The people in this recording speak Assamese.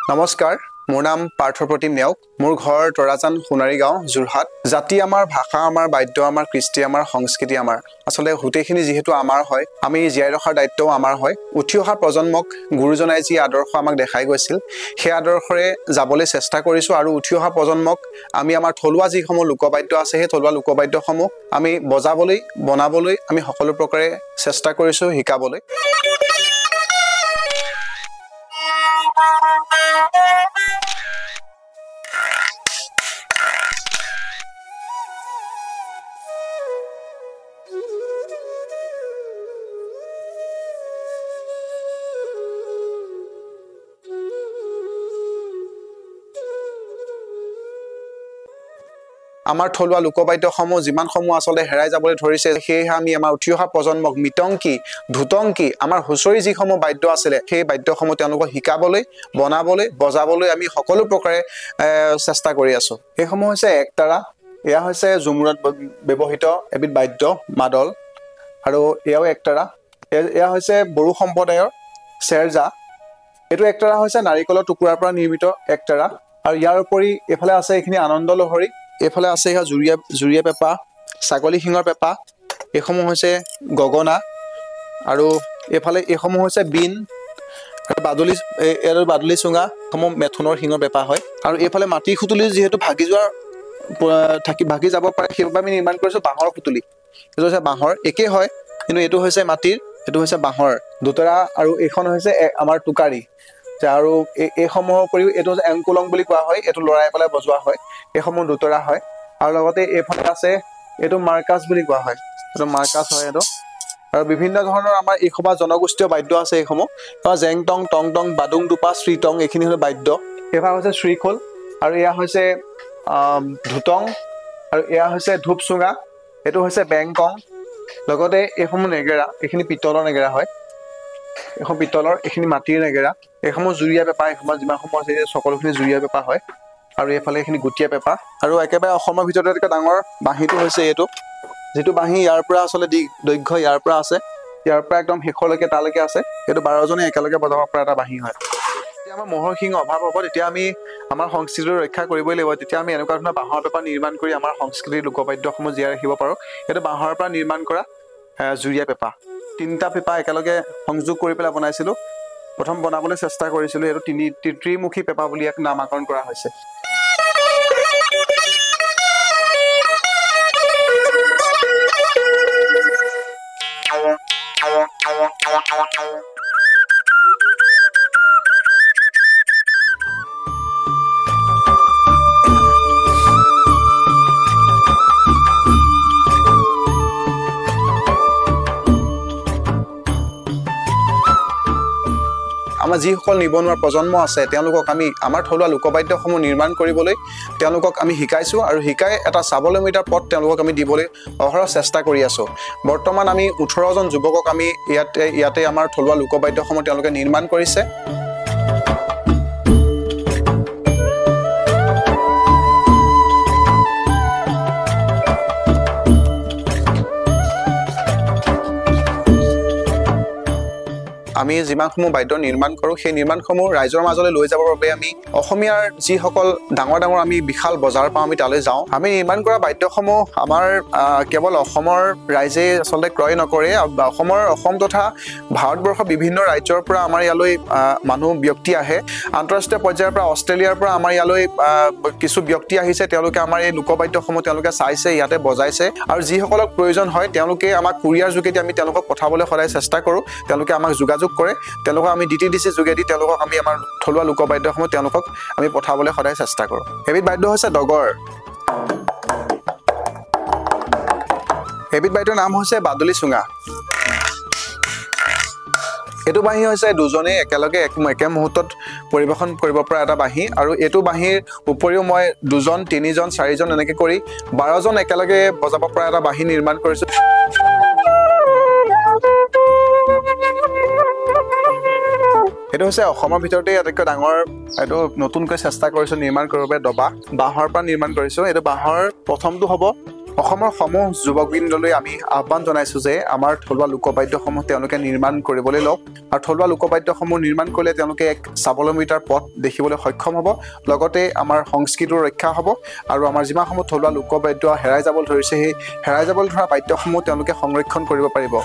নমস্কাৰ মোৰ নাম পাৰ্থপ্ৰতিম নেওগ মোৰ ঘৰ তৰাজান সোণাৰী গাঁও যোৰহাট জাতি আমাৰ ভাষা আমাৰ বাদ্য আমাৰ কৃষ্টি আমাৰ সংস্কৃতি আমাৰ আসলে হুটেখিনি যেহেতু আমাৰ হয় আমি জীয়াই ৰখাৰ দায়িত্ব আমাৰ হয় উঠি অহা প্ৰজন্মক গুৰুজনাই যি আদৰ্শ আমাক দেখাই গৈছিল সেই আদৰ্শৰে যাবলৈ চেষ্টা কৰিছো আৰু উঠি অহা প্ৰজন্মক আমি আমাৰ থলুৱা যিসমূহ লোকবাদ্য আছে সেই থলুৱা লোকবাদ্যসমূহ আমি বজাবলৈ বনাবলৈ আমি সকলো প্ৰকাৰে চেষ্টা কৰিছো শিকাবলৈ আমাৰ থলুৱা লোকবাদ্যসমূহ যিমানসমূহ আসলে হেৰাই যাবলৈ ধৰিছে সেয়ে আমি আমাৰ উঠি অহা প্ৰজন্মক মিটংকি ধুতংকি আমাৰ হুঁচৰি যিসমূহ বাদ্য আছিল সেই বাদ্যসমূহ তেওঁলোকক শিকাবলৈ বনাবলৈ বজাবলৈ আমি সকলো প্ৰকাৰে চেষ্টা কৰি আছো এইসমূহ হৈছে একতাৰা এয়া হৈছে জুমুৰাত ব্যৱহৃত এবিধ বাদ্য মাদল আৰু এয়াও একতাৰা এয়া হৈছে বড়ো সম্প্ৰদায়ৰ চেৰজা এটো একতাৰা হৈছে নাৰিকলৰ টুকুৰাৰ পৰা নিৰ্মিত একতাৰা আৰু ইয়াৰ উপৰি এফালে আছে এইখিনি আনন্দ লহৰী এফালে আছে ইহা জুৰিয়া পেপা ছাগলী শিঙৰ পেপা এসমূহ হৈছে গগনা আৰু এফালে এসমূহ হৈছে বিন আৰু বাদুলি চুঙা সমূহ মেথুনৰ শিঙৰ পেপা হয় আৰু এফালে মাটি খুতুলি যেহেতু ভাগি যাব পাৰে সেইবাবে আমি নিৰ্মাণ কৰিছো বাঁহৰ খুতুলি এটো হৈছে বাঁহৰ একে হয় কিন্তু এটো হৈছে মাটিৰ এটো হৈছে বাঁহৰ দুতৰা আৰু এইখন হৈছে আমাৰ টুকাৰি আৰু এইসমূহৰ উপৰিও এটো এংকুলং বুলি কোৱা হয় এটো লৰাই পেলাই বজোৱা হয় এইসমূহ দুতৰা হয় আৰু লগতে এইফালে আছে এটো মাৰ্কাছ বুলি কোৱা হয় এটো মাৰ্কাছ হয় এটো আৰু বিভিন্ন ধৰণৰ আমাৰ এইসবা জনগোষ্ঠীয় বাদ্য আছে এইসমূহ জেংটং টংটং বাদুং দুপা শ্ৰীটং এইখিনি হল বাদ্য এফালে হৈছে শ্ৰীখোল আৰু এয়া হৈছে ধুতং আৰু এয়া হৈছে ধূপচুঙা এটো হৈছে বেংকং লগতে এইসমূহ নেগেৰা এইখিনি পিতলৰ নেগেৰা হয় এখন পিতলৰ এইখিনি মাটিৰ নেগেৰা এইসমূহ জুৰিয়া পেপা এইসমূহ যিমানসমূহ আছে সকলোখিনি জুৰিয়া পেপা হয় আৰু এফালে এইখিনি গুটিয়া পেপা আৰু একেবাৰে অসমৰ ভিতৰতে এটা ডাঙৰ বাঁহীটো হৈছে এইটো যেটো বাঁহী ইয়াৰ পৰা আসলে দৈৰ্ঘ্য ইয়াৰ পৰা আছে ইয়াৰ পৰা একদম শেষলৈকে তালৈকে আছে এইটো 12 জনে একেলগে বজাব পৰা এটা বাঁহী হয় যেতিয়া আমাৰ মহৰ শিং অভাৱ হ'ব তেতিয়া আমি আমাৰ সংস্কৃতি ৰক্ষা কৰিবই লাগিব তেতিয়া আমি এনেকুৱা ধৰণৰ বাঁহৰ পেপা নিৰ্মাণ কৰি আমাৰ সংস্কৃতিৰ লোকবাদ্যসমূহ জীয়াই ৰাখিব পাৰো এইটো বাঁহৰ পৰা নিৰ্মাণ কৰা জুৰিয়া পেপা তিনিটা পেপা একেলগে সংযোগ কৰি পেলাই বনাইছিলো প্ৰথম বনাবলৈ চেষ্টা কৰিছিলো এটো ত্ৰিমুখী পেপা বুলি এক নামকৰণ কৰা হৈছে আমাৰ যিসকল নিবনুৱা প্ৰজন্ম আছে তেওঁলোকক আমি আমাৰ থলুৱা লোকবাদ্যসমূহ নিৰ্মাণ কৰিবলৈ তেওঁলোকক আমি শিকাইছো আৰু শিকাই এটা স্বাৱলম্বিতাৰ পথ তেওঁলোকক আমি দিবলৈ অহৰহ চেষ্টা কৰি আছো বৰ্তমান আমি 18 জন যুৱকক আমি ইয়াতে আমাৰ থলুৱা লোকবাদ্যসমূহ তেওঁলোকে নিৰ্মাণ কৰিছে আমি যিমানসমূহ বাদ্য নিৰ্মাণ কৰো সেই নিৰ্মাণসমূহ ৰাইজৰ মাজলৈ লৈ যাবৰ বাবে আমি অসমীয়াৰ যিসকল ডাঙৰ আমি বিশাল বজাৰ পাওঁ আমি তালৈ যাওঁ আমি নিৰ্মাণ কৰা বাদ্যসমূহ আমাৰ কেৱল অসমৰ ৰাইজে আসলে ক্ৰয় নকৰে অসম তথা ভাৰতবৰ্ষৰ বিভিন্ন ৰাজ্যৰ পৰা আমাৰ ইয়ালৈ মানুহ ব্যক্তি আহে আন্তঃৰাষ্ট্ৰীয় পৰ্যায়ৰ পৰা অষ্ট্ৰেলিয়াৰ পৰা আমাৰ ইয়ালৈ কিছু ব্যক্তি আহিছে তেওঁলোকে আমাৰ এই লোকবাদ্যসমূহ তেওঁলোকে চাইছে ইয়াতে বজাইছে আৰু যিসকলক প্ৰয়োজন হয় তেওঁলোকে আমাক কুৰিয়াৰ যোগেদি আমি তেওঁলোকক পঠাবলৈ সদায় চেষ্টা কৰো তেওঁলোকে আমাক যোগাযোগ কৰে তেওঁলোকক আমি ডিটিডিসি যোগেদি তেওঁলোকক আমি আমাৰ থলুৱা লোকবাদ্যসমূহ তেওঁলোকক আমি পঠাবলৈ সদায় চেষ্টা কৰো এবিধ বাদ্য হৈছে ডগৰ এবিধ বাদ্যৰ নাম হৈছে বাদুলি চুঙা এটো বাঁহী হৈছে দুজনে একেলগে একে মুহূৰ্তত পৰিবেশন কৰিব পৰা এটা বাঁহী আৰু এটো বাঁহীৰ উপৰিও মই দুজন তিনিজন চাৰিজন এনেকৈ কৰি 12 জন একেলগে বজাব পৰা এটা বাঁহী নিৰ্মাণ কৰিছো এটো হৈছে অসমৰ ভিতৰতে আটাইতকৈ ডাঙৰ এটো নতুনকৈ চেষ্টা কৰিছো নিৰ্মাণ কৰিব বাবে দবা বাঁহৰ পৰা নিৰ্মাণ কৰিছো এটো বাঁহৰ প্ৰথমটো হ'ব অসমৰ সমূহ যুৱকবৃন্দলৈ আমি আহ্বান জনাইছোঁ যে আমাৰ থলুৱা লোকবাদ্যসমূহ তেওঁলোকে নিৰ্মাণ কৰিবলৈ লওক আৰু থলুৱা লোকবাদ্যসমূহ নিৰ্মাণ কৰিলে তেওঁলোকে এক স্বাৱলম্বিতাৰ পথ দেখিবলৈ সক্ষম হ'ব লগতে আমাৰ সংস্কৃতিৰ ৰক্ষা হ'ব আৰু আমাৰ যিমানসমূহ থলুৱা লোকবাদ্য হেৰাই যাবলৈ ধৰিছে সেই হেৰাই যাবলৈ ধৰা বাদ্যসমূহ তেওঁলোকে সংৰক্ষণ কৰিব পাৰিব